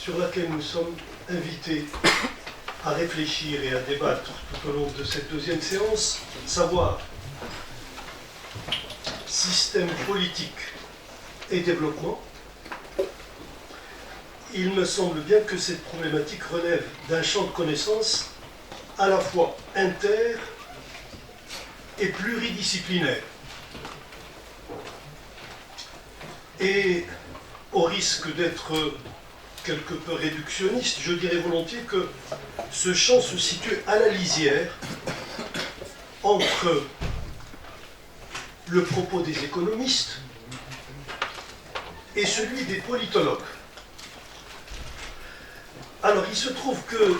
sur laquelle nous sommes invités à réfléchir et à débattre tout au long de cette deuxième séance, savoir système politique et développement, il me semble bien que cette problématique relève d'un champ de connaissances à la fois inter et pluridisciplinaire. Et au risque d'être quelque peu réductionniste, je dirais volontiers que ce champ se situe à la lisière entre le propos des économistes et celui des politologues. Alors, il se trouve que,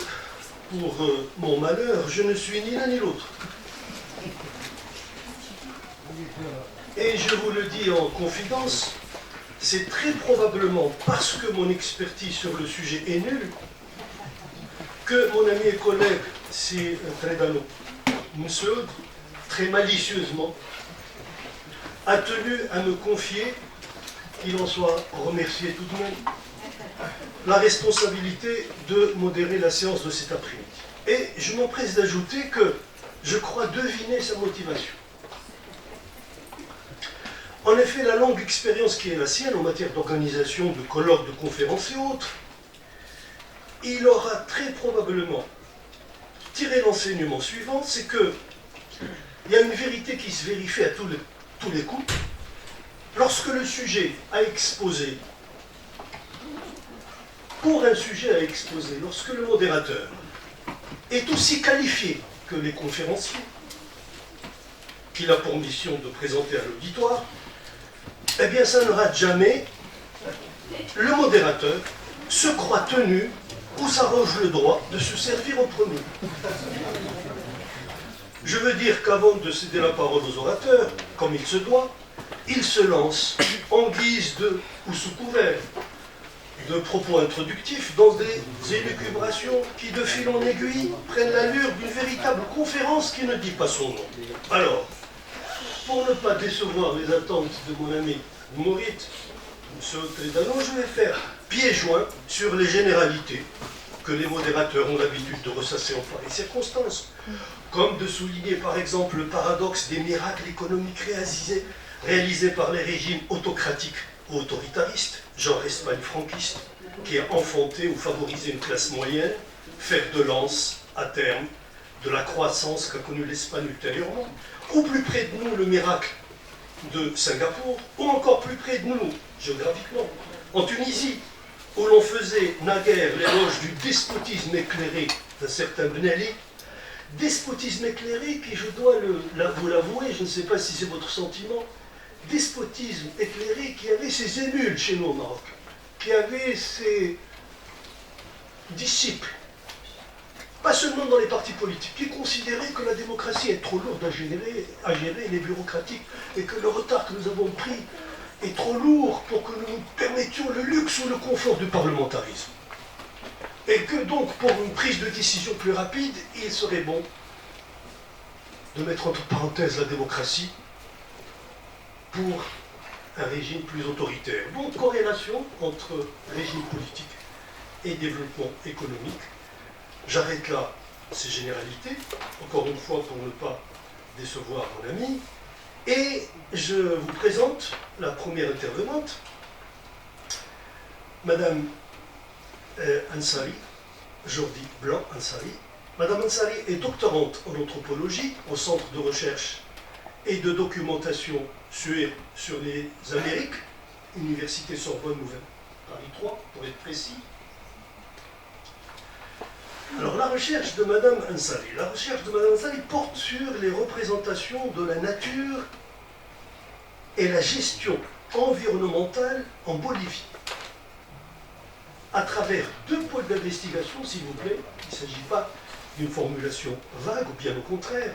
pour mon malheur, je ne suis ni l'un ni l'autre. Et je vous le dis en confidence, c'est très probablement parce que mon expertise sur le sujet est nulle que mon ami et collègue, si Tredano Msoud, très malicieusement, a tenu à me confier, qu'il en soit remercié tout de même, la responsabilité de modérer la séance de cet après-midi. Et je m'empresse d'ajouter que je crois deviner sa motivation. En effet, la longue expérience qui est la sienne en matière d'organisation de colloques, de conférences et autres, il aura très probablement tiré l'enseignement suivant, c'est que il y a une vérité qui se vérifie à tous les coups. Lorsque le sujet à exposer, pour un sujet à exposer, lorsque le modérateur est aussi qualifié que les conférenciers, qu'il a pour mission de présenter à l'auditoire, eh bien ça ne rate jamais. Le modérateur se croit tenu ou s'arroge le droit de se servir au premier. Je veux dire qu'avant de céder la parole aux orateurs, comme il se doit, il se lance en guise de, ou sous couvert de propos introductifs dans des élucubrations qui, de fil en aiguille, prennent l'allure d'une véritable conférence qui ne dit pas son nom. Alors, pour ne pas décevoir les attentes de mon ami Maurice, M. Tredano, je vais faire pieds joints sur les généralités que les modérateurs ont l'habitude de ressasser en pareilles circonstances, comme de souligner par exemple le paradoxe des miracles économiques réalisés par les régimes autocratiques ou autoritaristes, genre Espagne franquiste, qui a enfanté ou favorisé une classe moyenne, fer de lance, à terme, de la croissance qu'a connue l'Espagne ultérieurement, ou plus près de nous le miracle de Singapour, ou encore plus près de nous, géographiquement, en Tunisie, où l'on faisait naguère l'éloge du despotisme éclairé d'un certain Ben Ali, despotisme éclairé qui, je dois vous l'avouer, je ne sais pas si c'est votre sentiment, despotisme éclairé qui avait ses émules chez nous au Maroc, qui avait ses disciples, pas seulement dans les partis politiques, qui considéraient que la démocratie est trop lourde à gérer, elle est bureaucratique, et que le retard que nous avons pris est trop lourd pour que nous nous permettions le luxe ou le confort du parlementarisme. Et que donc, pour une prise de décision plus rapide, il serait bon de mettre entre parenthèses la démocratie pour un régime plus autoritaire. Donc, corrélation entre régime politique et développement économique. J'arrête là ces généralités, encore une fois pour ne pas décevoir mon ami, et je vous présente la première intervenante, Madame Ansari, Jordi Blanc Ansari. Madame Ansari est doctorante en anthropologie au Centre de recherche et de documentation sur les Amériques, Université Sorbonne Nouvelle, Paris 3, pour être précis. Alors, la recherche de Madame Ansari porte sur les représentations de la nature et la gestion environnementale en Bolivie, à travers deux pôles d'investigation, s'il vous plaît. Il ne s'agit pas d'une formulation vague, ou bien au contraire.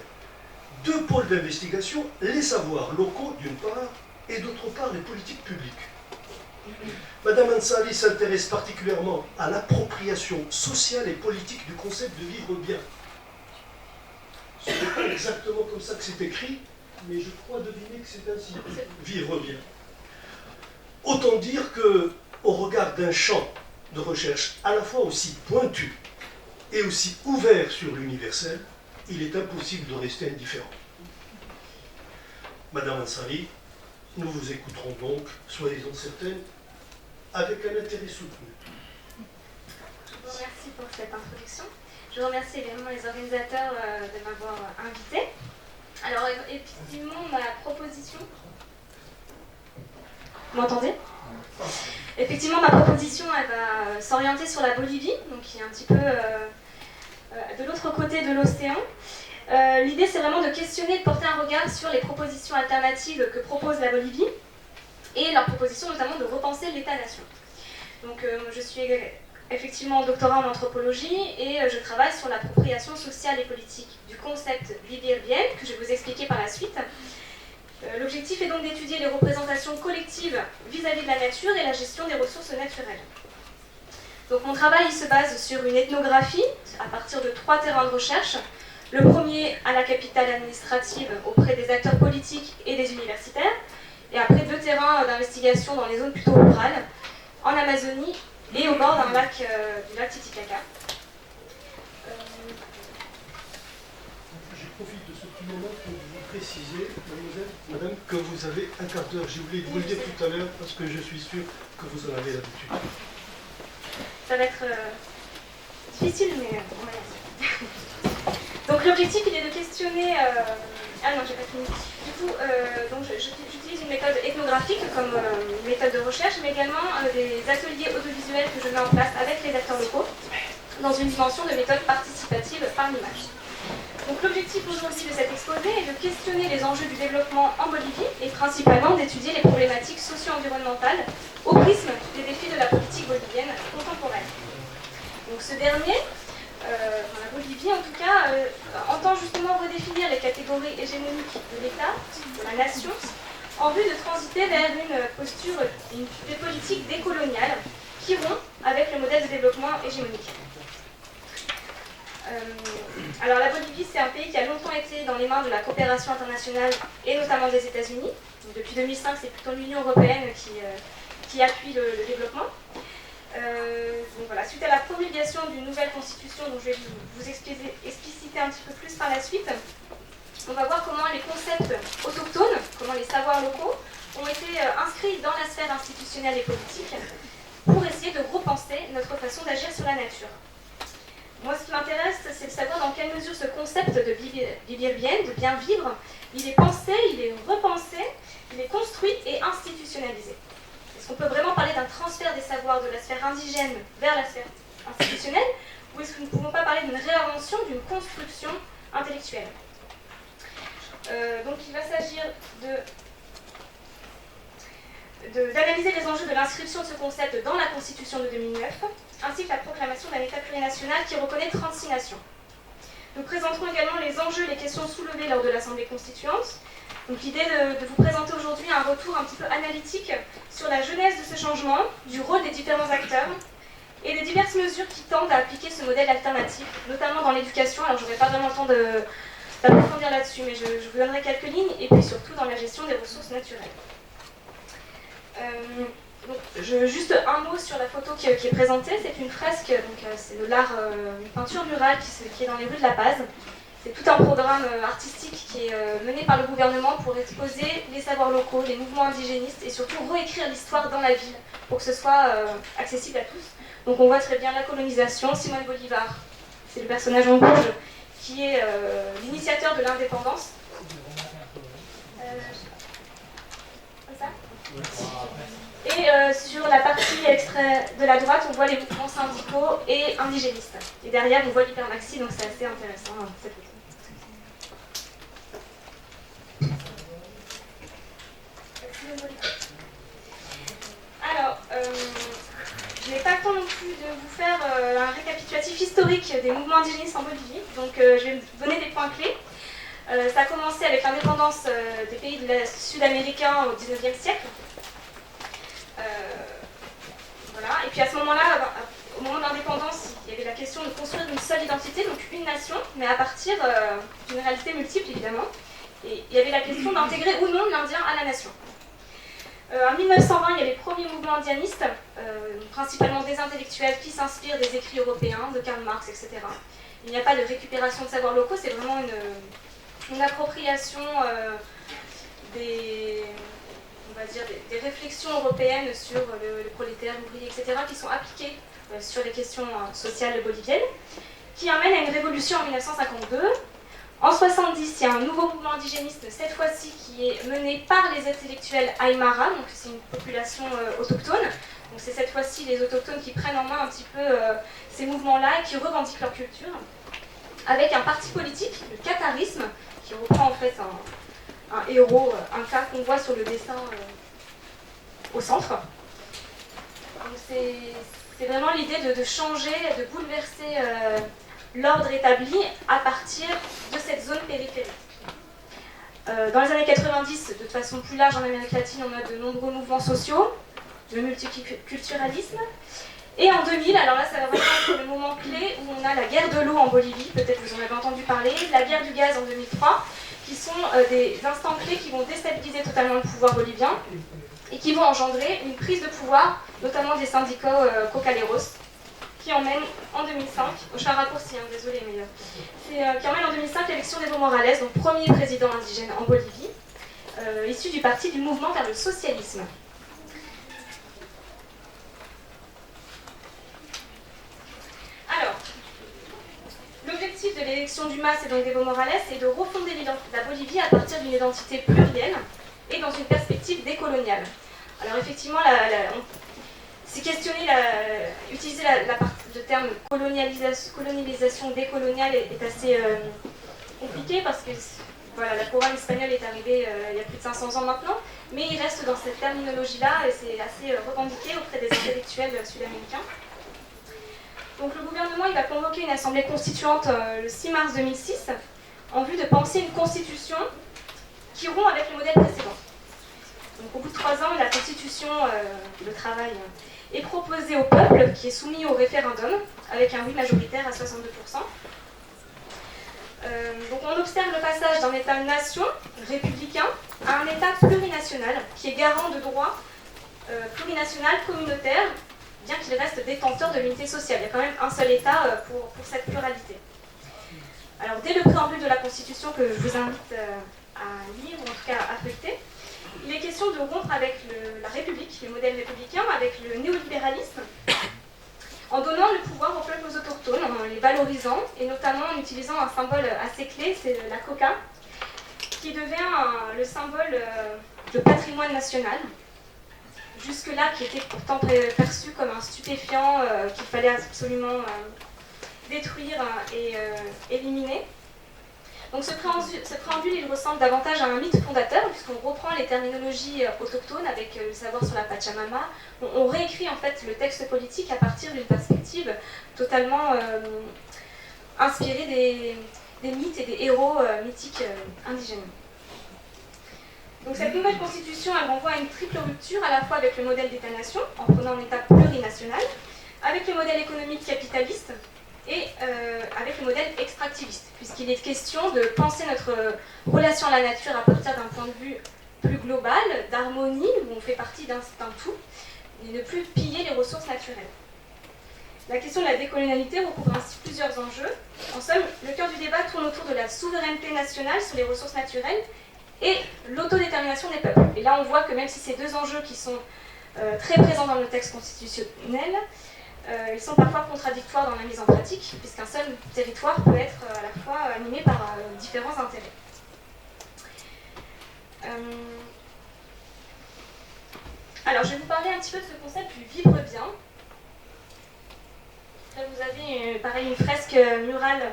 Deux pôles d'investigation, les savoirs locaux d'une part, et d'autre part les politiques publiques. Madame Ansari s'intéresse particulièrement à l'appropriation sociale et politique du concept de vivre bien. Ce n'est pas exactement comme ça que c'est écrit, mais je crois deviner que c'est ainsi. Vivre bien. Autant dire que, au regard d'un champ de recherche à la fois aussi pointu et aussi ouvert sur l'universel, il est impossible de rester indifférent. Madame Ansari, nous vous écouterons donc, soyez-en certaine, avec un intérêt soutenu. Je vous remercie pour cette introduction. Je remercie également les organisateurs de m'avoir invité. Alors, effectivement, ma proposition... Vous m'entendez ? Effectivement, ma proposition, elle va s'orienter sur la Bolivie, donc qui est un petit peu de l'autre côté de l'océan. L'idée, c'est vraiment de questionner, de porter un regard sur les propositions alternatives que propose la Bolivie et leur proposition notamment de repenser l'État-nation. Donc, je suis effectivement doctorat en anthropologie et je travaille sur l'appropriation sociale et politique du concept vivir bien, que je vais vous expliquer par la suite. L'objectif est donc d'étudier les représentations collectives vis-à-vis de la nature et la gestion des ressources naturelles. Donc mon travail il se base sur une ethnographie à partir de 3 terrains de recherche. Le premier à la capitale administrative auprès des acteurs politiques et des universitaires, et après 2 terrains d'investigation dans les zones plutôt rurales, en Amazonie et au bord du lac Titicaca. Je profite de ce petit moment pour vous préciser, mademoiselle, madame, que vous avez un quart d'heure. J'ai oublié de vous le dire tout à l'heure parce que je suis sûr que vous en avez l'habitude. Ça va être difficile, mais on va y arriver. Donc l'objectif, il est de questionner... Ah non, j'ai pas fini. Du coup, j'utilise une méthode ethnographique comme méthode de recherche, mais également des ateliers audiovisuels que je mets en place avec les acteurs locaux, dans une dimension de méthode participative par l'image. Donc l'objectif aujourd'hui de cet exposé est de questionner les enjeux du développement en Bolivie et principalement d'étudier les problématiques socio-environnementales au prisme des défis de la politique bolivienne contemporaine. Donc ce dernier, la Bolivie en tout cas, entend justement redéfinir les catégories hégémoniques de l'État, de la nation, en vue de transiter vers une posture, des politiques décoloniales qui rompt avec le modèle de développement hégémonique. Alors la Bolivie, c'est un pays qui a longtemps été dans les mains de la coopération internationale et notamment des États-Unis. Depuis 2005, c'est plutôt l'Union européenne qui appuie le développement. Donc voilà, suite à la promulgation d'une nouvelle constitution, dont je vais vous expliciter un petit peu plus par la suite, on va voir comment les concepts autochtones, comment les savoirs locaux ont été inscrits dans la sphère institutionnelle et politique pour essayer de repenser notre façon d'agir sur la nature. Moi, ce qui m'intéresse, c'est de savoir dans quelle mesure ce concept de vivir bien, de bien vivre, il est pensé, il est repensé, il est construit et institutionnalisé. Est-ce qu'on peut vraiment parler d'un transfert des savoirs de la sphère indigène vers la sphère institutionnelle, ou est-ce que nous ne pouvons pas parler d'une réinvention, d'une construction intellectuelle ? Donc il va s'agir d'analyser les enjeux de l'inscription de ce concept dans la Constitution de 2009, ainsi que la proclamation d'un État plurinational qui reconnaît 36 nations. Nous présenterons également les enjeux et les questions soulevées lors de l'Assemblée constituante. Donc l'idée de vous présenter aujourd'hui un retour un petit peu analytique sur la genèse de ce changement, du rôle des différents acteurs et des diverses mesures qui tendent à appliquer ce modèle alternatif, notamment dans l'éducation. Alors je n'aurai pas vraiment le temps d'approfondir là-dessus, mais je vous donnerai quelques lignes, et puis surtout dans la gestion des ressources naturelles. Donc, juste un mot sur la photo qui est présentée. C'est une fresque, c'est de l'art, une peinture murale qui est dans les rues de La Paz. C'est tout un programme artistique qui est mené par le gouvernement pour exposer les savoirs locaux, les mouvements indigénistes et surtout réécrire l'histoire dans la ville pour que ce soit accessible à tous. Donc on voit très bien la colonisation. Simón Bolívar, c'est le personnage en rouge qui est l'initiateur de l'indépendance. Comme ça. Et sur la partie extrait de la droite, on voit les mouvements syndicaux et indigénistes. Et derrière, on voit l'hypermaxi, donc c'est assez intéressant cette photo. Alors, je n'ai pas le temps non plus de vous faire un récapitulatif historique des mouvements indigénistes en Bolivie, donc je vais vous donner des points clés. Ça a commencé avec l'indépendance des pays sud-américains au XIXe siècle. Voilà. Et puis à ce moment-là, au moment de l'indépendance, il y avait la question de construire une seule identité, donc une nation, mais à partir d'une réalité multiple évidemment. Et il y avait la question d'intégrer ou non l'Indien à la nation. En 1920, il y a les premiers mouvements indianistes principalement des intellectuels qui s'inspirent des écrits européens, de Karl Marx, etc. Il n'y a pas de récupération de savoirs locaux, c'est vraiment une appropriation des réflexions européennes sur le prolétaire, l'ouvrier, etc., qui sont appliquées sur les questions sociales boliviennes, qui amènent à une révolution en 1952. En 1970, il y a un nouveau mouvement indigéniste, cette fois-ci qui est mené par les intellectuels Aymara, donc c'est une population autochtone. Donc c'est cette fois-ci les autochtones qui prennent en main un petit peu ces mouvements-là et qui revendiquent leur culture, avec un parti politique, le catharisme, qui reprend en fait un héros, un cas qu'on voit sur le dessin au centre. Donc c'est vraiment l'idée de changer, de bouleverser l'ordre établi à partir de cette zone périphérique. Dans les années 90, de façon plus large en Amérique latine, on a de nombreux mouvements sociaux, le multiculturalisme. Et en 2000, alors là ça va vraiment être le moment clé où on a la guerre de l'eau en Bolivie, peut-être vous en avez entendu parler, la guerre du gaz en 2003, qui sont des instants clés qui vont déstabiliser totalement le pouvoir bolivien et qui vont engendrer une prise de pouvoir, notamment des syndicats Cocaleros, qui emmène en 2005, je fais un raccourci, désolé, mais qui emmène en 2005 l'élection d'Evo Morales, donc premier président indigène en Bolivie, issu du parti du mouvement vers le socialisme. Alors, l'objectif de l'élection du MAS et donc d'Evo Morales est de refonder la Bolivie à partir d'une identité plurielle et dans une perspective décoloniale. Alors effectivement, c'est questionner, utiliser le terme colonialisation décoloniale est assez compliqué parce que voilà, la couronne espagnole est arrivée il y a plus de 500 ans maintenant, mais il reste dans cette terminologie-là et c'est assez revendiqué auprès des intellectuels sud-américains. Donc le gouvernement il va convoquer une assemblée constituante le 6 mars 2006 en vue de penser une constitution qui rompt avec le modèle précédent. Donc au bout de 3 ans, la constitution, le travail, est proposée au peuple qui est soumis au référendum avec un oui majoritaire à 62%. Donc on observe le passage d'un État-nation républicain à un État plurinational qui est garant de droits plurinational communautaire, bien qu'il reste détenteur de l'unité sociale. Il y a quand même un seul État pour cette pluralité. Alors dès le préambule de la Constitution que je vous invite à lire, ou en tout cas à feuilleter, il est question de rompre avec la République, le modèle républicain, avec le néolibéralisme, en donnant le pouvoir aux peuples autochtones, en les valorisant, et notamment en utilisant un symbole assez clé, c'est la coca, qui devient le symbole de patrimoine national, jusque-là qui était pourtant perçu comme un stupéfiant qu'il fallait absolument détruire et éliminer. Donc ce préambule, il ressemble davantage à un mythe fondateur, puisqu'on reprend les terminologies autochtones avec le savoir sur la Pachamama. On réécrit en fait le texte politique à partir d'une perspective totalement inspirée des mythes et des héros mythiques indigènes. Donc cette nouvelle constitution, elle renvoie à une triple rupture, à la fois avec le modèle d'État-nation, en prenant un État plurinational, avec le modèle économique capitaliste, et avec le modèle extractiviste, puisqu'il est question de penser notre relation à la nature à partir d'un point de vue plus global, d'harmonie, où on fait partie d'un tout, et ne plus piller les ressources naturelles. La question de la décolonialité recouvre ainsi plusieurs enjeux. En somme, le cœur du débat tourne autour de la souveraineté nationale sur les ressources naturelles et l'autodétermination des peuples. Et là, on voit que même si ces deux enjeux qui sont très présents dans le texte constitutionnel, ils sont parfois contradictoires dans la mise en pratique, puisqu'un seul territoire peut être à la fois animé par différents intérêts. Alors, je vais vous parler un petit peu de ce concept du vivre bien. Là, vous avez pareil une fresque murale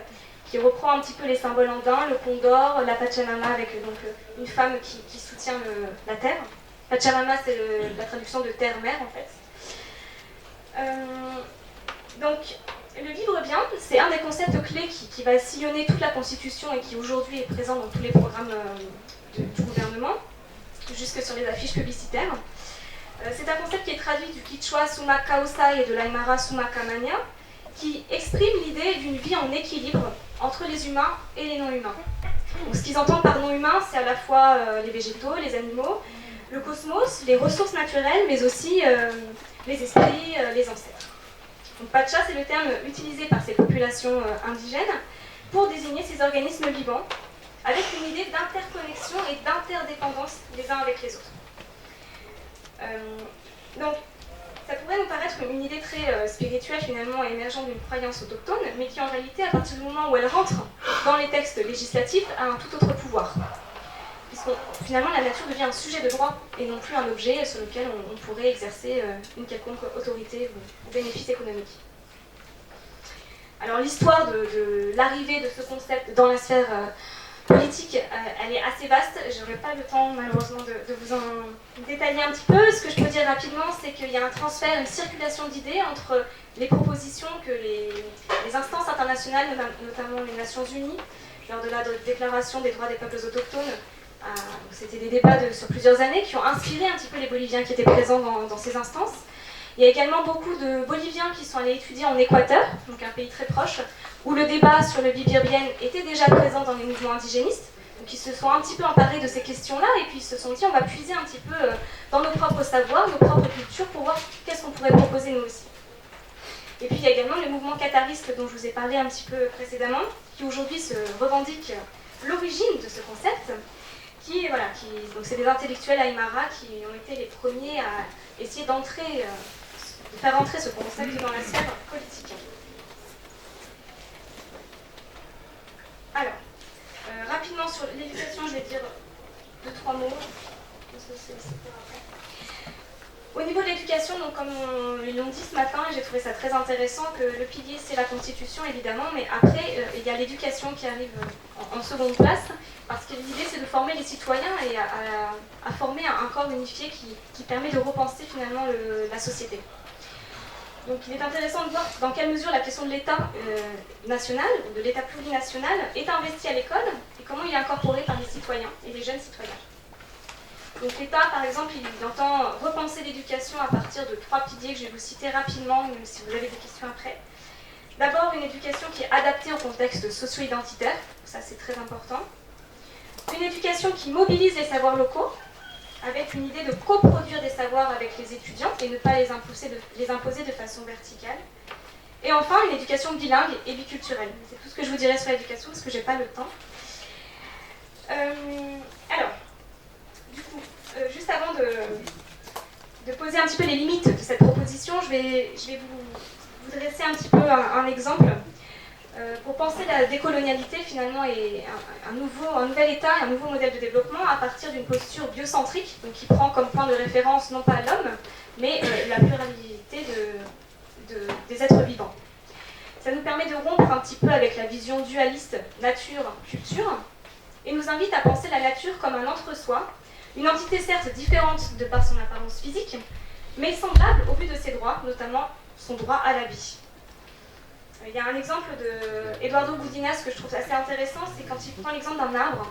qui reprend un petit peu les symboles andins, le condor, la Pachamama avec donc, une femme qui soutient la terre. Pachamama, c'est la traduction de terre-mère en fait. Donc, le vivre bien, c'est un des concepts clés qui va sillonner toute la Constitution et qui aujourd'hui est présent dans tous les programmes du gouvernement, jusque sur les affiches publicitaires. C'est un concept qui est traduit du Quichua Suma Kaosai et de l'Aymara Suma Kamania, qui exprime l'idée d'une vie en équilibre entre les humains et les non-humains. Donc, ce qu'ils entendent par non-humains, c'est à la fois les végétaux, les animaux, le cosmos, les ressources naturelles, mais aussi les esprits, les ancêtres. Donc Pacha, c'est le terme utilisé par ces populations indigènes pour désigner ces organismes vivants, avec une idée d'interconnexion et d'interdépendance les uns avec les autres. Donc, ça pourrait nous paraître une idée très spirituelle finalement émergente d'une croyance autochtone, mais qui en réalité, à partir du moment où elle rentre dans les textes législatifs, a un tout autre pouvoir. Puisque finalement la nature devient un sujet de droit et non plus un objet sur lequel on pourrait exercer une quelconque autorité ou bénéfice économique. Alors l'histoire de l'arrivée de ce concept dans la sphère politique, elle est assez vaste. Je n'aurai pas le temps malheureusement de vous en détailler un petit peu. Ce que je peux dire rapidement, c'est qu'il y a un transfert, une circulation d'idées entre les propositions que les instances internationales, notamment les Nations Unies, lors de la déclaration des droits des peuples autochtones, c'était des débats sur plusieurs années qui ont inspiré un petit peu les Boliviens qui étaient présents dans ces instances. Il y a également beaucoup de Boliviens qui sont allés étudier en Équateur, donc un pays très proche, où le débat sur le bibirbien était déjà présent dans les mouvements indigénistes. Donc ils se sont un petit peu emparés de ces questions-là et puis ils se sont dit on va puiser un petit peu dans nos propres savoirs, nos propres cultures pour voir qu'est-ce qu'on pourrait proposer nous aussi. Et puis il y a également le mouvement qathariste dont je vous ai parlé un petit peu précédemment, qui aujourd'hui se revendique l'origine de ce concept. Donc c'est des intellectuels aymara qui ont été les premiers à essayer de faire entrer ce concept dans la sphère politique. Alors, rapidement sur l'éducation, je vais dire 2-3 mots. Au niveau de l'éducation, donc comme ils l'ont dit ce matin, et j'ai trouvé ça très intéressant, que le pilier c'est la Constitution évidemment, mais après il y a l'éducation qui arrive en seconde place, parce que l'idée c'est de former les citoyens et à former un corps unifié qui permet de repenser finalement la société. Donc il est intéressant de voir dans quelle mesure la question de l'État national, ou de l'État plurinational, est investie à l'école et comment il est incorporé par les citoyens et les jeunes citoyens. Donc l'État, par exemple, il entend repenser l'éducation à partir de 3 piliers que je vais vous citer rapidement, même si vous avez des questions après. D'abord, une éducation qui est adaptée au contexte socio-identitaire, ça c'est très important. Une éducation qui mobilise les savoirs locaux, avec une idée de coproduire des savoirs avec les étudiants et ne pas les imposer de façon verticale. Et enfin, une éducation bilingue et biculturelle. C'est tout ce que je vous dirai sur l'éducation parce que je n'ai pas le temps. Alors, du coup, juste avant de poser un petit peu les limites de cette proposition, je vais vous dresser un petit peu un exemple pour penser la décolonialité finalement et un nouvel état et un nouveau modèle de développement à partir d'une posture biocentrique, donc qui prend comme point de référence non pas l'homme, mais la pluralité des êtres vivants. Ça nous permet de rompre un petit peu avec la vision dualiste nature-culture et nous invite à penser la nature comme un entre-soi, une entité certes différente de par son apparence physique, mais semblable au vu de ses droits, notamment son droit à la vie. Il y a un exemple de Eduardo Budinas que je trouve assez intéressant, c'est quand il prend l'exemple d'un arbre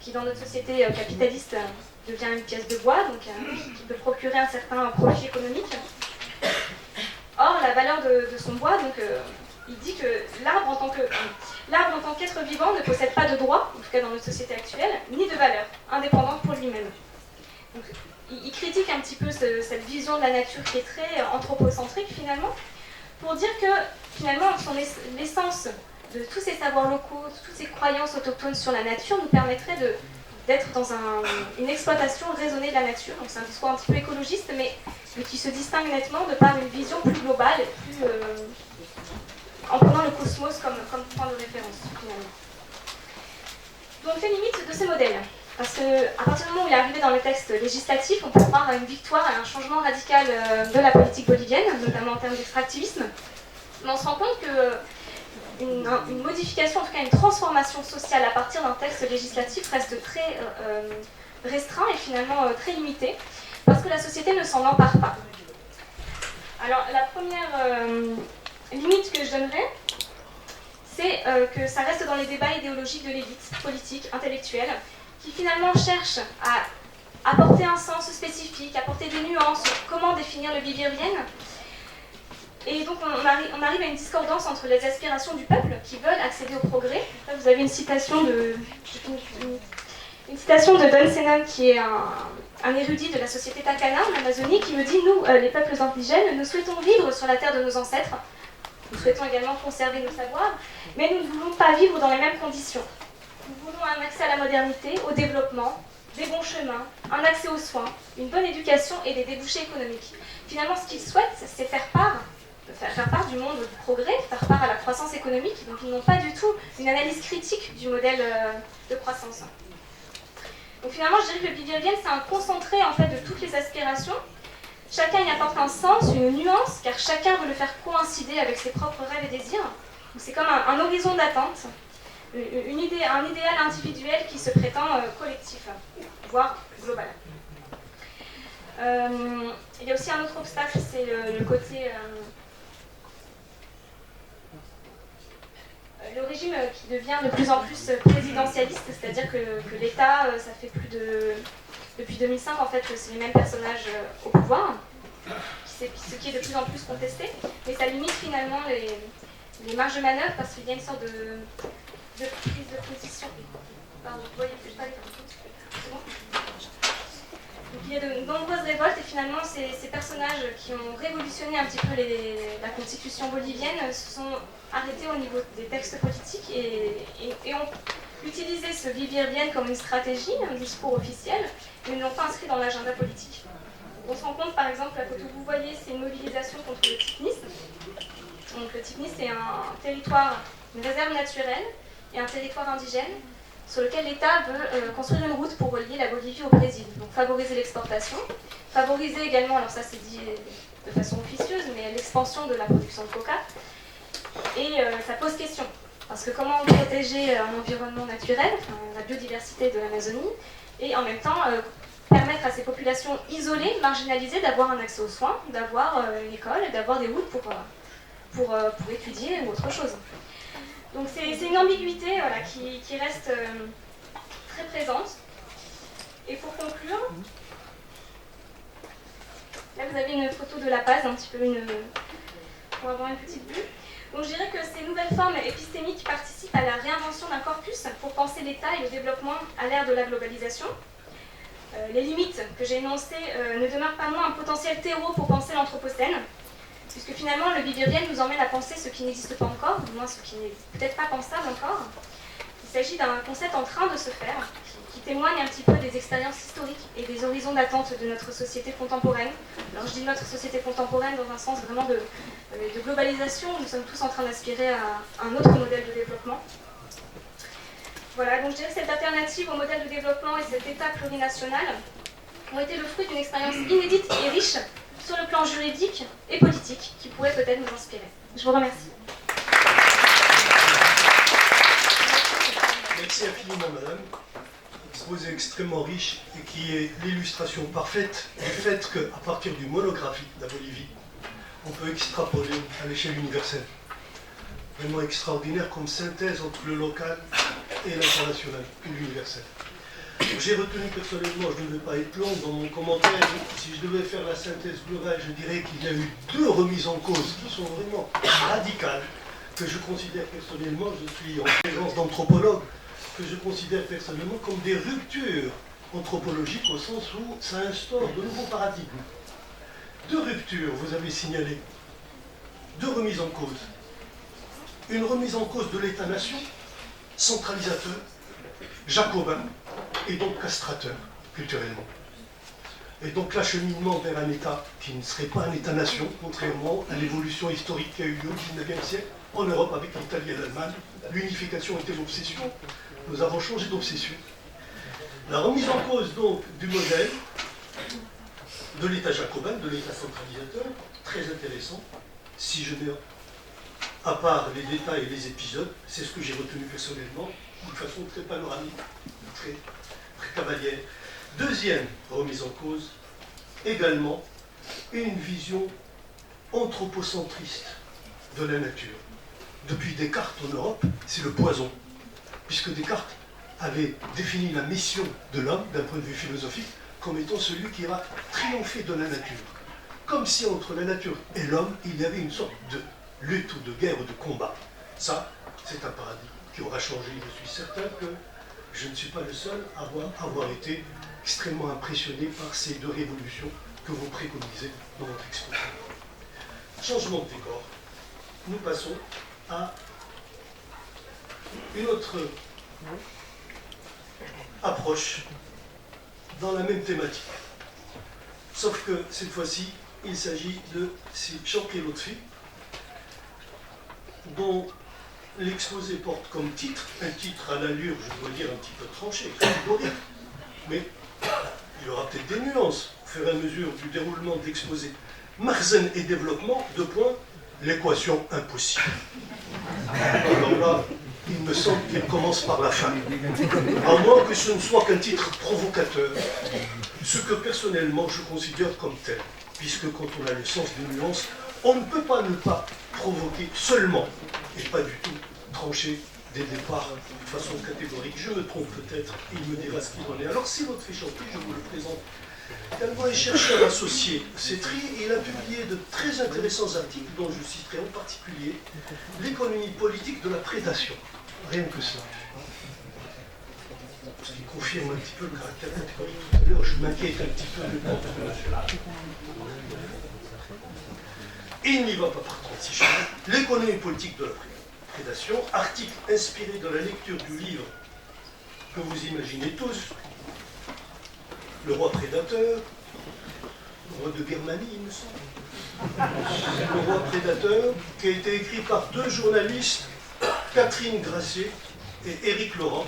qui dans notre société capitaliste devient une pièce de bois, donc qui peut procurer un certain profit économique. Or, la valeur de son bois, donc, il dit que l'arbre en tant qu'être vivant ne possède pas de droit, en tout cas dans notre société actuelle, ni de valeur indépendante pour lui-même. Donc, il critique un petit peu cette vision de la nature qui est très anthropocentrique finalement, pour dire que finalement l'essence de tous ces savoirs locaux, de toutes ces croyances autochtones sur la nature nous permettrait d'être dans une exploitation raisonnée de la nature. Donc c'est un discours un petit peu écologiste, mais qui se distingue nettement de par une vision plus globale, en prenant le cosmos comme point de référence finalement. Donc les limites de ce modèle. Parce qu'à partir du moment où il est arrivé dans le texte législatif, on peut croire à une victoire, à un changement radical de la politique bolivienne, notamment en termes d'extractivisme. Mais on se rend compte qu'une modification, en tout cas une transformation sociale à partir d'un texte législatif reste très restreint et finalement très limité, parce que la société ne s'en empare pas. Alors la première limite que je donnerais, c'est que ça reste dans les débats idéologiques de l'élite politique, intellectuelle, qui finalement cherche à apporter un sens spécifique, apporter des nuances sur comment définir le bivirien. Et donc on arrive à une discordance entre les aspirations du peuple qui veulent accéder au progrès. Là, vous avez une citation Une citation de Don Sennon, qui est un érudit de la société Takana en Amazonie, qui me dit « Nous, les peuples indigènes, nous souhaitons vivre sur la terre de nos ancêtres. Nous souhaitons également conserver nos savoirs, mais nous ne voulons pas vivre dans les mêmes conditions. Nous voulons un accès à la modernité, au développement, des bons chemins, un accès aux soins, une bonne éducation et des débouchés économiques. » Finalement, ce qu'ils souhaitent, c'est faire part du monde du progrès, faire part à la croissance économique, donc ils n'ont pas du tout une analyse critique du modèle de croissance. Donc finalement, je dirais que le bivirbienne, c'est un concentré en fait de toutes les aspirations. Chacun y apporte un sens, une nuance, car chacun veut le faire coïncider avec ses propres rêves et désirs. Donc c'est comme un horizon d'attente, un idéal individuel qui se prétend collectif, voire global. Il y a aussi un autre obstacle, c'est le côté... le régime qui devient de plus en plus présidentialiste, c'est-à-dire que l'État, ça fait depuis 2005 en fait, c'est les mêmes personnages au pouvoir, ce qui est de plus en plus contesté, mais ça limite finalement les marges de manœuvre parce qu'il y a une sorte de prise de position. Pardon, vous voyez, je ne sais pas les c'est bon. Donc, il y a de nombreuses révoltes et finalement ces personnages qui ont révolutionné un petit peu la constitution bolivienne se sont arrêtés au niveau des textes politiques et ont utilisé ce bivirbienne comme une stratégie, un discours officiel, mais ne l'ont pas inscrit dans l'agenda politique. On se rend compte par exemple, la photo que vous voyez, c'est une mobilisation contre le Tipnis. Donc le Tipnis, c'est un territoire, une réserve naturelle et un territoire indigène sur lequel l'État veut construire une route pour relier la Bolivie au Brésil. Donc favoriser l'exportation, favoriser également, alors ça c'est dit de façon officieuse, mais l'expansion de la production de coca. Et ça pose question, parce que comment protéger un environnement naturel, la biodiversité de l'Amazonie, et en même temps permettre à ces populations isolées, marginalisées, d'avoir un accès aux soins, d'avoir une école, d'avoir des routes pour étudier ou autre chose. Donc c'est une ambiguïté voilà, qui reste très présente. Et pour conclure, là vous avez une photo de La Paz, un petit peu pour avoir une petite vue. Donc je dirais que ces nouvelles formes épistémiques participent à la réinvention d'un corpus pour penser l'État et le développement à l'ère de la globalisation. Les limites que j'ai énoncées ne demeurent pas moins un potentiel terreau pour penser l'anthropocène, puisque finalement le bivirbienne nous emmène à penser ce qui n'existe pas encore, du moins ce qui n'est peut-être pas pensable encore. Il s'agit d'un concept en train de se faire, qui témoigne un petit peu des expériences historiques et des horizons d'attente de notre société contemporaine. Alors je dis notre société contemporaine dans un sens vraiment de globalisation, nous sommes tous en train d'aspirer à un autre modèle de développement. Voilà, donc je dirais que cette alternative au modèle de développement et cet État plurinational ont été le fruit d'une expérience inédite et riche sur le plan juridique et politique qui pourrait peut-être nous inspirer. Je vous remercie. Merci infiniment, madame. Exposé extrêmement riche et qui est l'illustration parfaite du fait qu'à partir du monographie de la Bolivie, on peut extrapoler à l'échelle universelle. Vraiment extraordinaire comme synthèse entre le local et l'international, et l'universel. J'ai retenu personnellement, je ne vais pas être long dans mon commentaire, si je devais faire la synthèse globale, je dirais qu'il y a eu deux remises en cause qui sont vraiment radicales, que je considère personnellement, je suis en présence d'anthropologues, que je considère personnellement comme des ruptures anthropologiques au sens où ça instaure de nouveaux paradigmes. Deux ruptures, vous avez signalé, deux remises en cause. Une remise en cause de l'État-nation, centralisateur, jacobin, et donc castrateur, culturellement. Et donc l'acheminement vers un État qui ne serait pas un État-nation, contrairement à l'évolution historique qui a eu lieu au XIXe siècle, en Europe avec l'Italie et l'Allemagne. L'unification était l'obsession. Nous avons changé d'obsession. La remise en cause donc du modèle de l'État jacobin, de l'État centralisateur, très intéressant. Si je mets à part les détails et les épisodes, c'est ce que j'ai retenu personnellement, de façon très panoramique, très cavalière. Deuxième remise en cause, également une vision anthropocentriste de la nature. Depuis Descartes en Europe, c'est le poison, puisque Descartes avait défini la mission de l'homme, d'un point de vue philosophique, comme étant celui qui va triompher de la nature. Comme si entre la nature et l'homme, il y avait une sorte de lutte ou de guerre ou de combat. Ça, c'est un paradigme qui aura changé. Je suis certain que je ne suis pas le seul à avoir été extrêmement impressionné par ces deux révolutions que vous préconisez dans votre exposé. Changement de décor. Nous passons à une autre approche dans la même thématique. Sauf que cette fois-ci, il s'agit de Shawki Lotfi, dont l'exposé porte comme titre, un titre à l'allure, je dois dire, un petit peu tranché, catégorique, mais il y aura peut-être des nuances au fur et à mesure du déroulement de l'exposé. Makhzen et développement, deux points, l'équation impossible. Alors là, il me semble qu'il commence par la fin. À moins que ce ne soit qu'un titre provocateur, ce que personnellement je considère comme tel, puisque quand on a le sens des nuances, on ne peut pas ne pas provoquer seulement, et pas du tout trancher dès le départ de façon catégorique. Je me trompe peut-être, il me dira ce qu'il en est. Alors si votre Shawki, je vous le présente. Calvo est chercheur associé CETRI et il a publié de très intéressants articles dont je citerai en particulier l'économie politique de la prédation. Rien que cela. Ce qui confirme un petit peu le caractère catégorique. Tout à l'heure, je m'inquiète un petit peu du contenu de cela. Et il n'y va pas par 36 chemins. L'économie politique de la prédation, article inspiré de la lecture du livre que vous imaginez tous, Le roi prédateur, le roi de Birmanie, il me semble. Le roi prédateur, qui a été écrit par deux journalistes, Catherine Grasset et Éric Laurent,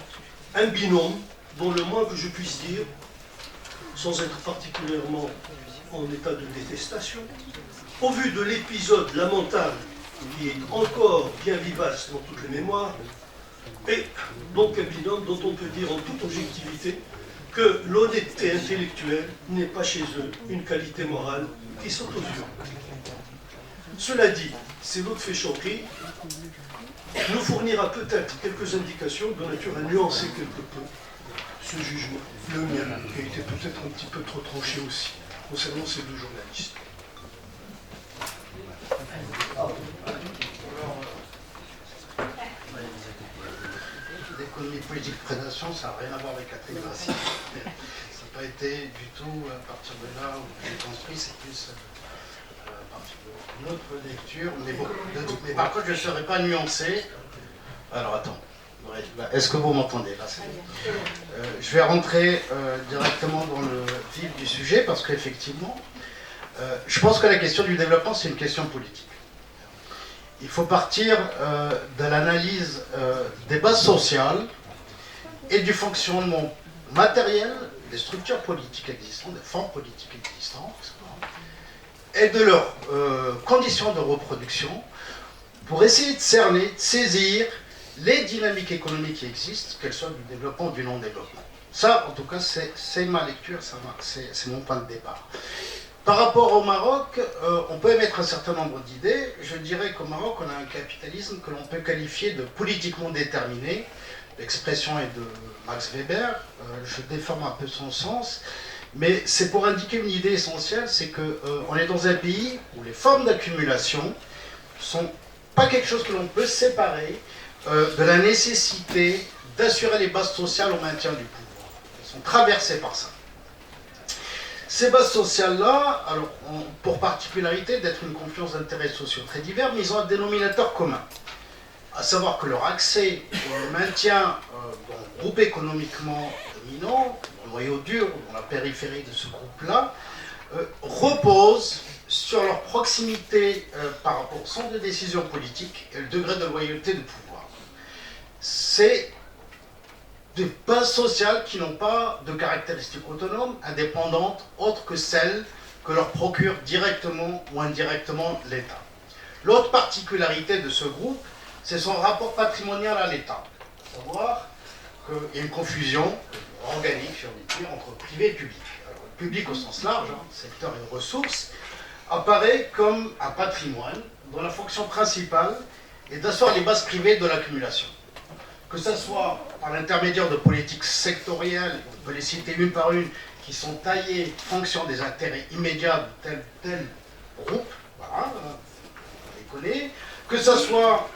un binôme dont le moins que je puisse dire, sans être particulièrement en état de détestation, au vu de l'épisode lamentable qui est encore bien vivace dans toutes les mémoires, et donc un binôme dont on peut dire en toute objectivité que l'honnêteté intellectuelle n'est pas chez eux une qualité morale qui saute aux yeux. Cela dit, c'est Lotfi Shawki nous fournira peut-être quelques indications de nature à nuancer quelque peu ce jugement. Le mien qui a été peut-être un petit peu trop tranché aussi, concernant ces deux journalistes. L'économie politique de prédation, ça n'a rien à voir avec la prédation. Ça n'a pas été du tout à partir de là où j'ai construit, c'est plus à partir d'une autre lecture. Mais bon, mais par contre, je ne serais pas nuancé. Alors attends, ouais, est-ce que vous m'entendez là? Je vais rentrer directement dans le vif du sujet parce qu'effectivement, je pense que la question du développement, c'est une question politique. Il faut partir de l'analyse des bases sociales et du fonctionnement matériel des structures politiques existantes, des formes politiques existantes, et de leurs conditions de reproduction pour essayer de cerner, de saisir les dynamiques économiques qui existent, qu'elles soient du développement ou du non-développement. Ça, en tout cas, c'est ma lecture, c'est mon point de départ. Par rapport au Maroc, on peut émettre un certain nombre d'idées. Je dirais qu'au Maroc, on a un capitalisme que l'on peut qualifier de politiquement déterminé. L'expression est de Max Weber, je déforme un peu son sens, mais c'est pour indiquer une idée essentielle, c'est qu'on est dans un pays où les formes d'accumulation ne sont pas quelque chose que l'on peut séparer de la nécessité d'assurer les bases sociales au maintien du pouvoir. Elles sont traversées par ça. Ces bases sociales-là, alors, ont pour particularité d'être une confluence d'intérêts sociaux très divers, mais ils ont un dénominateur commun. À savoir que leur accès au maintien dans le groupe économiquement dominant, dans le noyau dur, dans la périphérie de ce groupe-là, repose sur leur proximité par rapport au centre de décision politique et le degré de loyauté du pouvoir. C'est des bases sociales qui n'ont pas de caractéristiques autonomes, indépendantes, autres que celles que leur procure directement ou indirectement l'État. L'autre particularité de ce groupe, c'est son rapport patrimonial à l'État. À savoir qu'il y a une confusion organique, j'ai envie de dire, entre privé et public. Alors, le public au sens large, secteur et ressources, apparaît comme un patrimoine dont la fonction principale est d'asseoir les bases privées de l'accumulation. Que ce soit par l'intermédiaire de politiques sectorielles, on peut les citer une par une, qui sont taillées en fonction des intérêts immédiats de tel groupe, voilà, on les connaît, que ce soit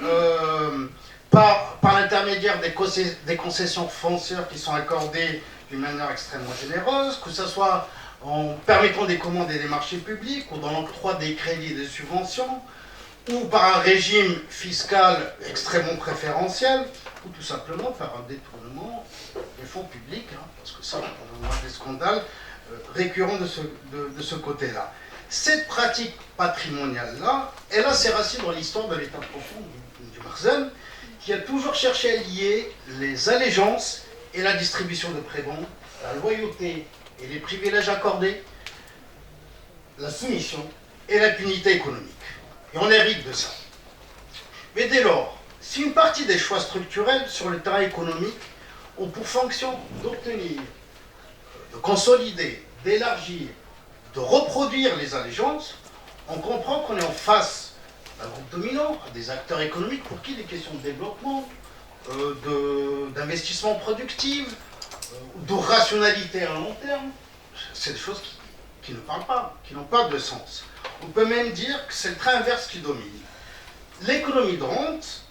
par l'intermédiaire travers des concessions foncières qui sont accordées d'une manière extrêmement généreuse, que ce soit en permettant des commandes et des marchés publics, ou dans l'octroi des crédits et des subventions, ou par un régime fiscal extrêmement préférentiel, ou tout simplement par un détournement des fonds publics, hein, parce que ça, on a des scandales récurrents de ce côté-là. Cette pratique patrimoniale-là, elle a ses racines dans l'histoire de l'État profond du Mersenne, qui a toujours cherché à lier les allégeances et la distribution de prébendes, la loyauté et les privilèges accordés, la soumission et l'impunité économique. Et on hérite de ça. Mais dès lors, si une partie des choix structurels sur le terrain économique ont pour fonction d'obtenir, de consolider, d'élargir, de reproduire les allégeances, on comprend qu'on est en face d'un groupe dominant, à des acteurs économiques pour qui les questions de développement, d'investissement productif, de rationalité à long terme, c'est des choses qui ne parlent pas, qui n'ont pas de sens. On peut même dire que c'est le train inverse qui domine. L'économie de rente,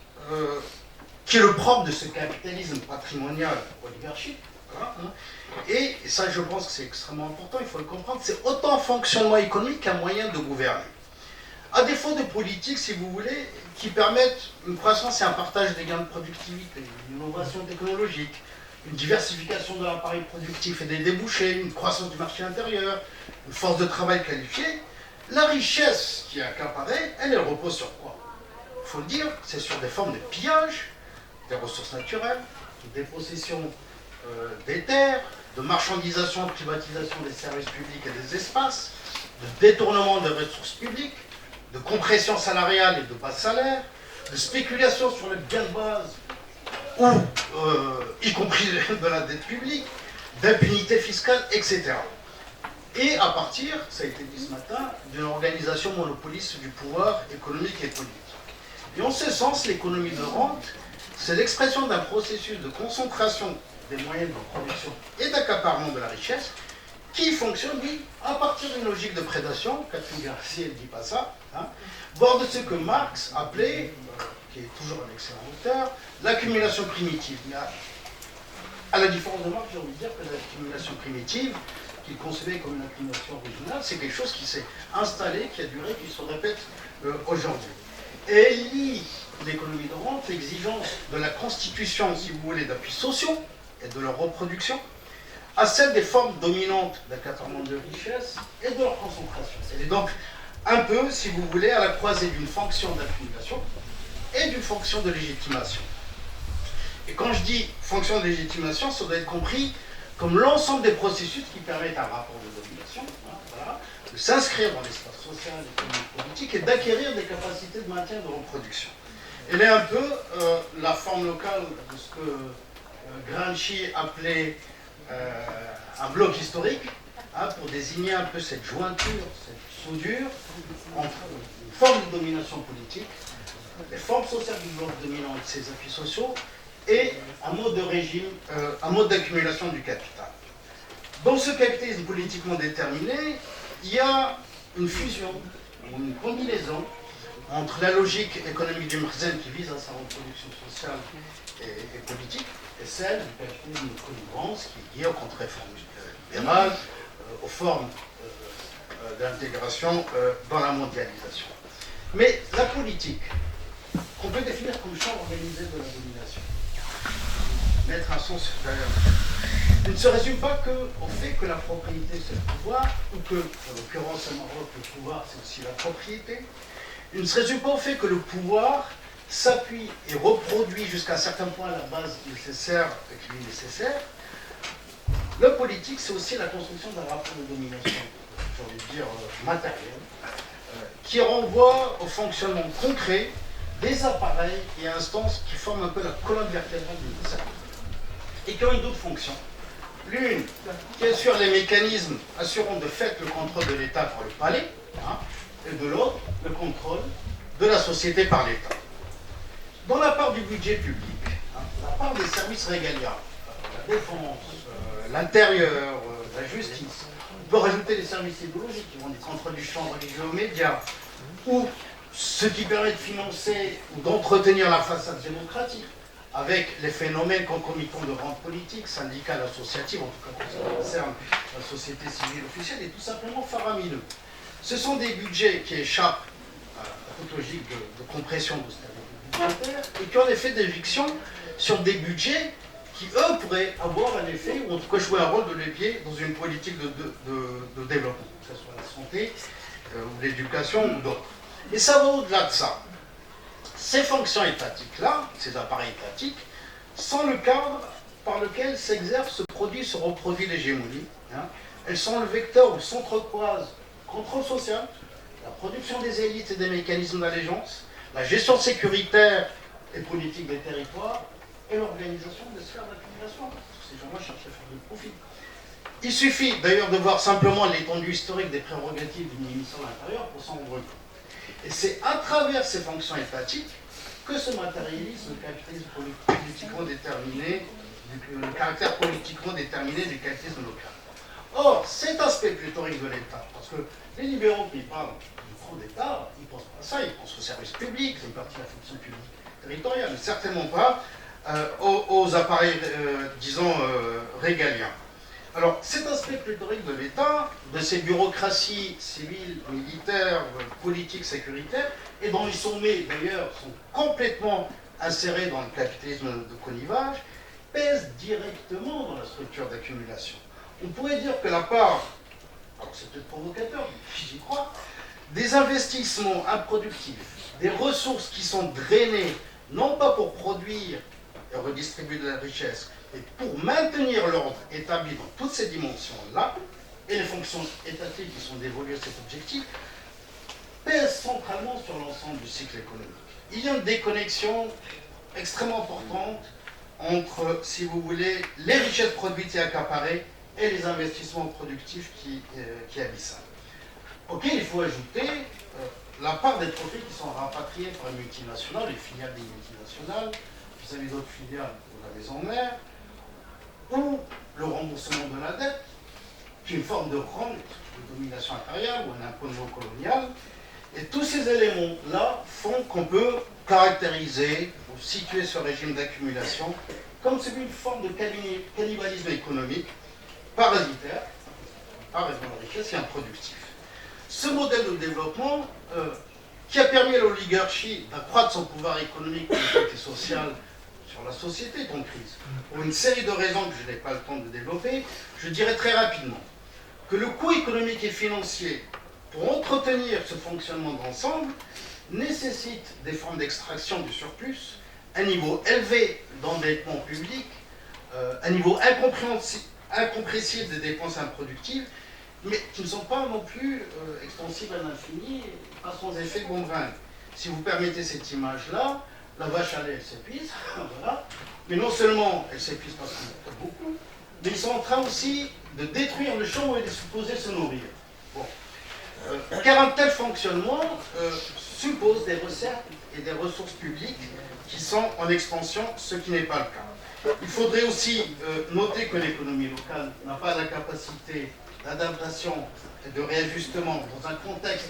qui est le propre de ce capitalisme patrimonial oligarchique, voilà, hein, et ça je pense que c'est extrêmement important, il faut le comprendre, c'est autant un fonctionnement économique qu'un moyen de gouverner. À défaut de politiques, si vous voulez, qui permettent une croissance et un partage des gains de productivité, une innovation technologique, une diversification de l'appareil productif et des débouchés, une croissance du marché intérieur, une force de travail qualifiée, la richesse qui est accaparée, elle repose sur quoi? Il faut le dire, c'est sur des formes de pillage des ressources naturelles, de dépossession des terres, de marchandisation, de privatisation des services publics et des espaces, de détournement des ressources publiques, de compression salariale et de bas salaires, de spéculation sur les biens de base, ou y compris de la dette publique, d'impunité fiscale, etc. Et à partir, ça a été dit ce matin, d'une organisation monopoliste du pouvoir économique et politique. Et en ce sens, l'économie de rente, c'est l'expression d'un processus de concentration des moyens de production et d'accaparement de la richesse qui fonctionne, lui, à partir d'une logique de prédation. Catherine Garcia ne dit pas ça, hein, voire de ce que Marx appelait, qui est toujours un excellent auteur, l'accumulation primitive. Mais à la différence de Marx, j'ai envie de dire que l'accumulation primitive, qu'il concevait comme une accumulation originale, c'est quelque chose qui s'est installé, qui a duré, qui se répète aujourd'hui. Et elle lie l'économie de rente, l'exigence de la constitution, si vous voulez, d'appuis sociaux et de leur reproduction, à celle des formes dominantes d'accaparement de richesse et de leur concentration. C'est donc un peu, si vous voulez, à la croisée d'une fonction d'accumulation et d'une fonction de légitimation. Et quand je dis fonction de légitimation, ça doit être compris comme l'ensemble des processus qui permettent un rapport de domination, hein, voilà, de s'inscrire dans l'espace social, économique, politique et d'acquérir des capacités de maintien de reproduction. Elle est un peu la forme locale de ce que Gramsci appelait un bloc historique, hein, pour désigner un peu cette jointure, cette soudure entre une forme de domination politique, les formes sociales du bloc dominant et de ses appuis sociaux, et un mode de régime, un mode d'accumulation du capital. Dans ce capitalisme politiquement déterminé, il y a une fusion, une combinaison entre la logique économique du Mersenne qui vise à sa reproduction sociale et politique, et celle du capitalisme de connivence qui est liée aux contre-réformes libérales, aux formes d'intégration dans la mondialisation. Mais la politique, qu'on peut définir comme champ organisé de la domination, mettre un sens supérieur, ne se résume pas au fait que la propriété c'est le pouvoir, ou que, en l'occurrence au Maroc, le pouvoir c'est aussi la propriété. Il ne se résume pas au fait que le pouvoir s'appuie et reproduit jusqu'à un certain point la base nécessaire qui lui est nécessaire. Le politique, c'est aussi la construction d'un rapport de domination, j'ai envie de dire matériel, qui renvoie au fonctionnement concret des appareils et instances qui forment un peu la colonne vertébrale d'une société et qui ont une double fonction. L'une qui assure les mécanismes assurant de fait le contrôle de l'État par le palais, hein, et de l'autre, le contrôle de la société par l'État. Dans la part du budget public, hein, la part des services régaliens, la défense, l'intérieur, la justice, on peut rajouter les services idéologiques qui vont du contrôle du champ religieux aux médias, ou ce qui permet de financer ou d'entretenir la façade démocratique, avec les phénomènes concomitants de rente politique, syndicale, associative, en tout cas pour ce qui concerne la société civile officielle, est tout simplement faramineux. Ce sont des budgets qui échappent à toute logique de compression d'austérité budgétaire et qui ont un effet d'éviction sur des budgets qui, eux, pourraient avoir un effet, ou en tout cas jouer un rôle de levier dans une politique de développement, que ce soit la santé, ou l'éducation, ou d'autres. Et ça va au-delà de ça. Ces fonctions étatiques-là, ces appareils étatiques, sont le cadre par lequel s'exerce, se produit, se reproduit l'hégémonie. Hein. Elles sont le vecteur où s'entrecroisent contrôle social, la production des élites et des mécanismes d'allégeance, la gestion sécuritaire et politique des territoires, et l'organisation des sphères d'accumulation. Ces gens-là cherchent à faire du profit. Il suffit d'ailleurs de voir simplement l'étendue historique des prérogatives d'une émission à l'intérieur pour s'en rendre compte. Et c'est à travers ces fonctions étatiques que se matérialise le capitalisme politiquement déterminé, le caractère politiquement déterminé du capitalisme local. Or, cet aspect pléthorique de l'État, parce que les libéraux qui parlent du grand d'État, ils ne pensent pas à ça, ils pensent au service public, c'est une partie de la fonction publique territoriale, mais certainement pas aux appareils, disons, régaliens. Alors, cet aspect pléthorique de l'État, de ces bureaucraties civiles, militaires, politiques, sécuritaires, et dont les sommets, d'ailleurs, sont complètement insérés dans le capitalisme de connivage, pèsent directement dans la structure d'accumulation. On pourrait dire que la part, alors c'est peut-être provocateur, mais j'y crois, des investissements improductifs, des ressources qui sont drainées, non pas pour produire et redistribuer de la richesse, mais pour maintenir l'ordre établi dans toutes ces dimensions-là, et les fonctions étatiques qui sont dévolues à cet objectif, pèsent centralement sur l'ensemble du cycle économique. Il y a une déconnexion extrêmement importante entre, si vous voulez, les richesses produites et accaparées et les investissements productifs qui abissent. Ok, il faut ajouter la part des profits qui sont rapatriés par les multinationales, les filiales des multinationales, vis-à-vis d'autres filiales de la maison mère, ou le remboursement de la dette, qui est une forme de rente de domination impériale ou un impôt néocolonial. Et tous ces éléments-là font qu'on peut caractériser ou situer ce régime d'accumulation comme celui d'une forme de cannibalisme économique parasitaire, par raison de la richesse et improductif. Ce modèle de développement, qui a permis à l'oligarchie d'accroître son pouvoir économique, politique et social sur la société est en crise. Pour une série de raisons que je n'ai pas le temps de développer, je dirais très rapidement que le coût économique et financier pour entretenir ce fonctionnement d'ensemble nécessite des formes d'extraction du surplus, un niveau élevé d'endettement public, un niveau incompressible des dépenses improductives, mais qui ne sont pas non plus extensibles à l'infini, pas sans effet bombrun. Si vous permettez cette image-là, la vache à lait, elle s'épuise, voilà. Mais non seulement elle s'épuise parce qu'il y en a beaucoup, mais ils sont en train aussi de détruire le champ où elle est supposée se nourrir. Bon. Car un tel fonctionnement suppose des recettes et des ressources publiques qui sont en expansion, ce qui n'est pas le cas. Il faudrait aussi noter que l'économie locale n'a pas la capacité d'adaptation et de réajustement dans un contexte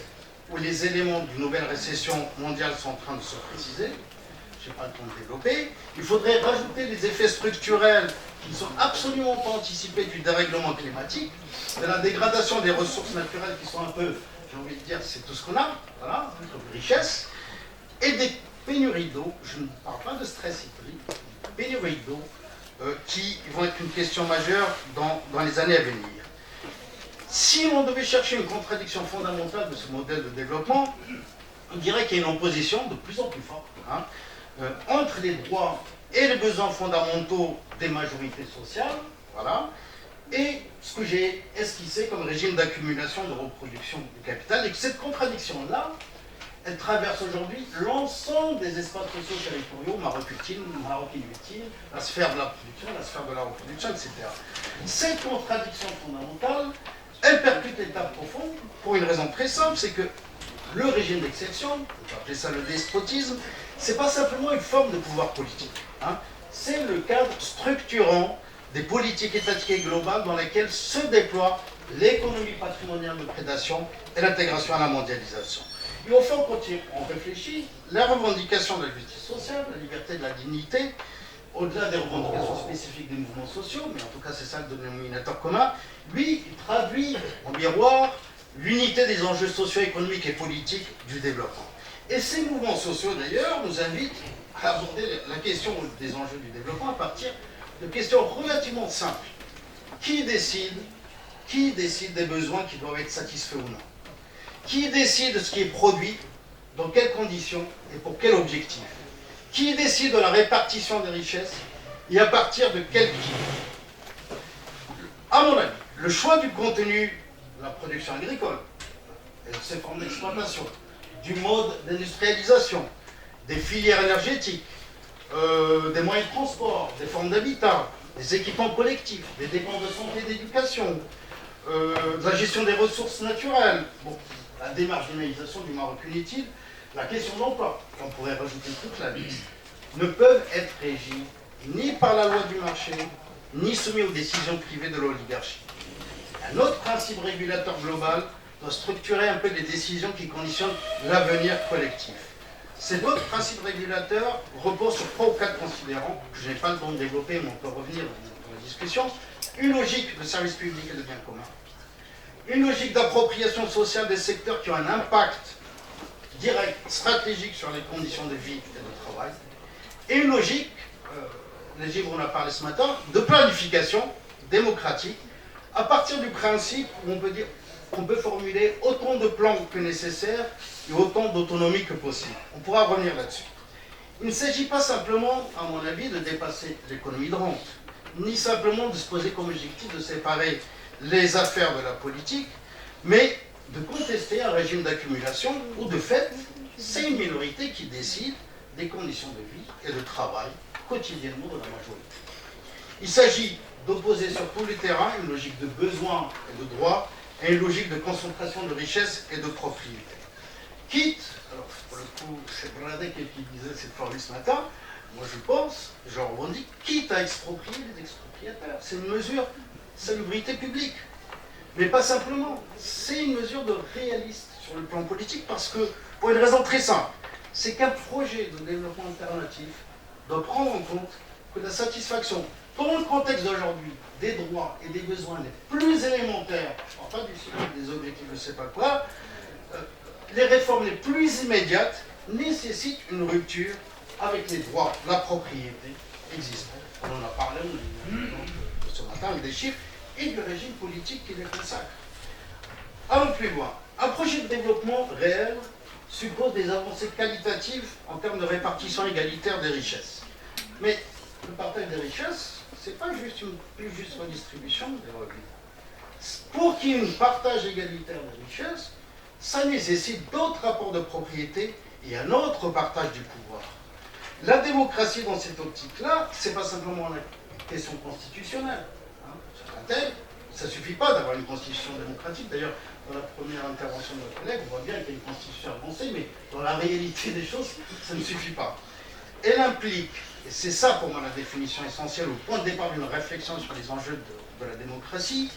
où les éléments d'une nouvelle récession mondiale sont en train de se préciser. Je n'ai pas le temps de développer. Il faudrait rajouter les effets structurels qui ne sont absolument pas anticipés du dérèglement climatique, de la dégradation des ressources naturelles qui sont un peu, j'ai envie de dire, c'est tout ce qu'on a, voilà, comme richesse, et des pénuries d'eau. Je ne parle pas de stress hydrique, pénuries d'eau qui vont être une question majeure dans les années à venir. Si on devait chercher une contradiction fondamentale de ce modèle de développement, on dirait qu'il y a une opposition de plus en plus forte entre les droits et les besoins fondamentaux des majorités sociales, voilà, et ce que j'ai esquissé comme régime d'accumulation de reproduction du capital, et que cette contradiction-là, elle traverse aujourd'hui l'ensemble des espaces sociaux territoriaux, maroquinos-utiles, la sphère de la production, la sphère de la reproduction, etc. Cette contradiction fondamentale, elle percute l'État profond pour une raison très simple, c'est que le régime d'exception, on peut appeler ça le despotisme, c'est pas simplement une forme de pouvoir politique. C'est le cadre structurant des politiques étatiques et globales dans lesquelles se déploie l'économie patrimoniale de prédation et l'intégration à la mondialisation. Et au fond, quand on réfléchit, la revendication de la justice sociale, de la liberté, de la dignité, au-delà des revendications spécifiques des mouvements sociaux, mais en tout cas c'est ça le dénominateur commun, lui, il traduit en miroir l'unité des enjeux socio-économiques et politiques du développement. Et ces mouvements sociaux, d'ailleurs, nous invitent à aborder la question des enjeux du développement à partir de questions relativement simples. Qui décide des besoins qui doivent être satisfaits ou non? Qui décide de ce qui est produit, dans quelles conditions et pour quel objectif? Qui décide de la répartition des richesses et à partir de quel qui? À mon avis, le choix du contenu de la production agricole et de ses formes d'exploitation, du mode d'industrialisation, des filières énergétiques, des moyens de transport, des formes d'habitat, des équipements collectifs, des dépenses de santé et d'éducation, de la gestion des ressources naturelles, bon, la démarginalisation du Maroc inutile, la question d'emploi, on pourrait rajouter toute la liste, ne peuvent être régis ni par la loi du marché, ni soumis aux décisions privées de l'oligarchie. Un autre principe régulateur global doit structurer un peu les décisions qui conditionnent l'avenir collectif. Cet autre principe régulateur repose sur 3 ou 4 considérants, que je n'ai pas le temps de développer, mais on peut revenir dans la discussion. Une logique de service public et de bien commun. Une logique d'appropriation sociale des secteurs qui ont un impact direct, stratégique sur les conditions de vie et de travail. Et une logique, les livres on a parlé ce matin, de planification démocratique, à partir du principe où on peut dire qu'on peut formuler autant de plans que nécessaire et autant d'autonomie que possible. On pourra revenir là-dessus. Il ne s'agit pas simplement, à mon avis, de dépasser l'économie de rente, ni simplement de se poser comme objectif de séparer les affaires de la politique, mais de contester un régime d'accumulation où, de fait, c'est une minorité qui décide des conditions de vie et de travail quotidiennement de la majorité. Il s'agit d'opposer sur tous les terrains une logique de besoin et de droit et une logique de concentration de richesse et de propriété. Quitte, alors pour le coup, c'est Bradek qui disait cette formule ce matin, moi je pense, je revendique, quitte à exproprier les expropriateurs. C'est une mesure de salubrité publique. Mais pas simplement, c'est une mesure de réaliste sur le plan politique parce que, pour une raison très simple, c'est qu'un projet de développement alternatif doit prendre en compte que la satisfaction, dans le contexte d'aujourd'hui, des droits et des besoins les plus élémentaires, je ne parle pas du sujet des objectifs, je ne sais pas quoi, les réformes les plus immédiates nécessitent une rupture avec les droits, la propriété existante. On en a parlé ce matin avec des chiffres et du régime politique qui les consacre. Allons plus loin. Un projet de développement réel suppose des avancées qualitatives en termes de répartition égalitaire des richesses. Mais le partage des richesses, ce n'est pas juste une plus juste redistribution des revenus. Pour qu'il y ait un partage égalitaire des richesses, ça nécessite d'autres rapports de propriété et un autre partage du pouvoir. La démocratie dans cette optique-là, ce n'est pas simplement la question constitutionnelle. Ça ne suffit pas d'avoir une constitution démocratique. D'ailleurs, dans la première intervention de notre collègue, on voit bien qu'il y a une constitution avancée, mais dans la réalité des choses, ça ne suffit pas. Elle implique, et c'est ça pour moi la définition essentielle, au point de départ d'une réflexion sur les enjeux de la démocratie,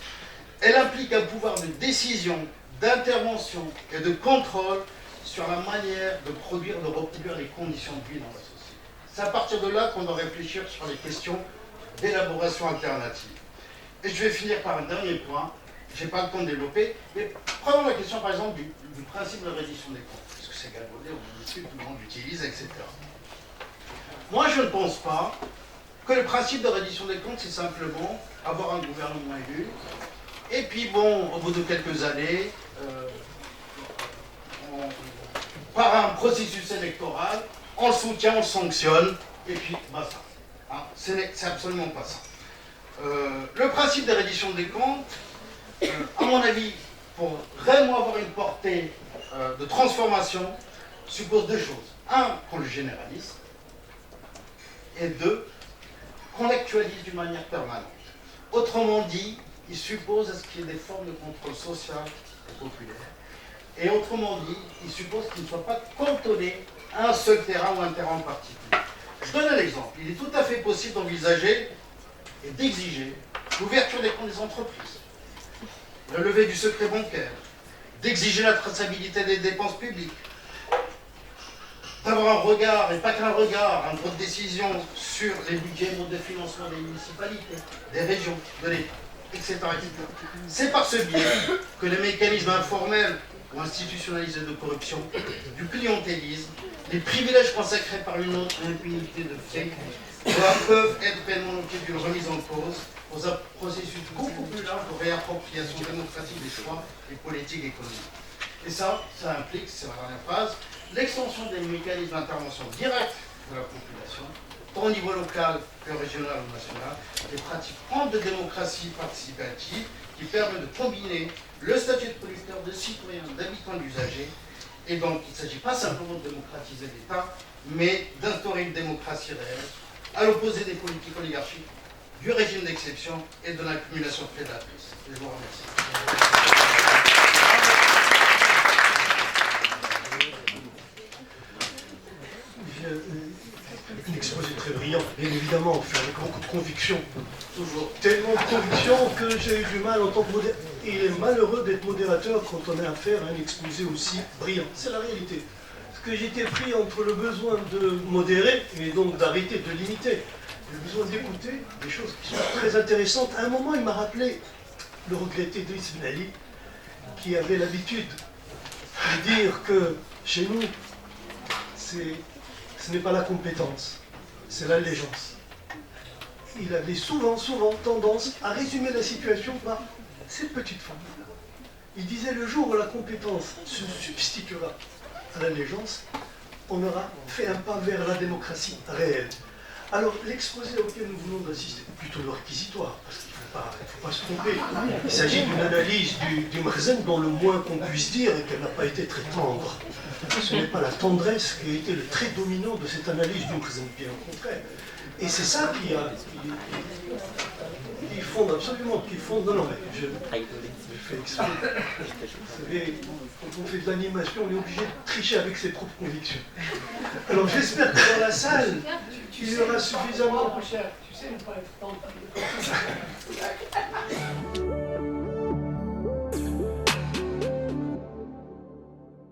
elle implique un pouvoir de décision, d'intervention et de contrôle sur la manière de produire, de reproduire les conditions de vie dans la société. C'est à partir de là qu'on doit réfléchir sur les questions d'élaboration alternative. Et je vais finir par un dernier point, je n'ai pas le temps de développer, mais prenons la question par exemple du principe de reddition des comptes, puisque c'est galvaudé, on discute, tout le monde l'utilise, etc. Moi je ne pense pas que le principe de reddition des comptes c'est simplement avoir un gouvernement élu, et puis bon, au bout de quelques années, par un processus électoral, on le soutient, on le sanctionne, et puis basta. Hein, c'est absolument pas ça. Le principe de reddition des comptes, à mon avis, pour réellement avoir une portée de transformation, suppose deux choses. Un, qu'on le généralise, et deux, qu'on l'actualise d'une manière permanente. Autrement dit, il suppose à ce qu'il y ait des formes de contrôle social et populaire. Et autrement dit, il suppose qu'il ne soit pas cantonné à un seul terrain ou un terrain en particulier. Je donne un exemple. Il est tout à fait possible d'envisager et d'exiger l'ouverture des comptes des entreprises, le lever du secret bancaire, d'exiger la traçabilité des dépenses publiques, d'avoir un regard, et pas qu'un regard, un droit de décision sur les budgets, modes de financement des municipalités, des régions, de l'État, etc. etc. C'est par ce biais que les mécanismes informels ou institutionnalisés de corruption, du clientélisme, les privilèges consacrés par une autre impunité de fait, peuvent être pleinement l'objet d'une remise en cause dans un processus beaucoup plus large de réappropriation démocratique des choix et politiques économiques. Et ça implique, c'est la dernière phrase, l'extension des mécanismes d'intervention directe de la population, tant au niveau local que régional ou national, des pratiques amples de démocratie participative qui permettent de combiner le statut de producteur, de citoyen, d'habitant, d'usager. Et donc, il ne s'agit pas simplement de démocratiser l'État, mais d'instaurer une démocratie réelle, à l'opposé des politiques oligarchiques, du régime d'exception et de l'accumulation prédatrice. Je vous remercie. Un exposé très brillant, bien évidemment, fait avec beaucoup de conviction. Toujours tellement de conviction que j'ai eu du mal en tant que modérateur. Il est malheureux d'être modérateur quand on a affaire à un exposé aussi brillant. C'est la réalité. Parce que j'étais pris entre le besoin de modérer et donc d'arrêter, de limiter, le besoin d'écouter des choses qui sont très intéressantes. À un moment, il m'a rappelé le regretté Driss Ben Ali, qui avait l'habitude de dire que chez nous, ce n'est pas la compétence, c'est l'allégeance. Il avait souvent tendance à résumer la situation par cette petite formule. Il disait le jour où la compétence se substituera à l'allégeance, on aura fait un pas vers la démocratie réelle. Alors l'exposé auquel nous voulons assister, plutôt le réquisitoire, parce qu'il ne faut pas se tromper, il s'agit d'une analyse du Mrzen dont le moins qu'on puisse dire est qu'elle n'a pas été très tendre. Ce n'est pas la tendresse qui a été le trait dominant de cette analyse du Mrzen, bien au contraire. Et c'est ça qui fonde absolument, non, mais je fais exprès. Vous savez, quand on fait de l'animation, on est obligé de tricher avec ses propres convictions. Alors j'espère que dans la salle, il y aura suffisamment... Tu sais, ne pas être tendre.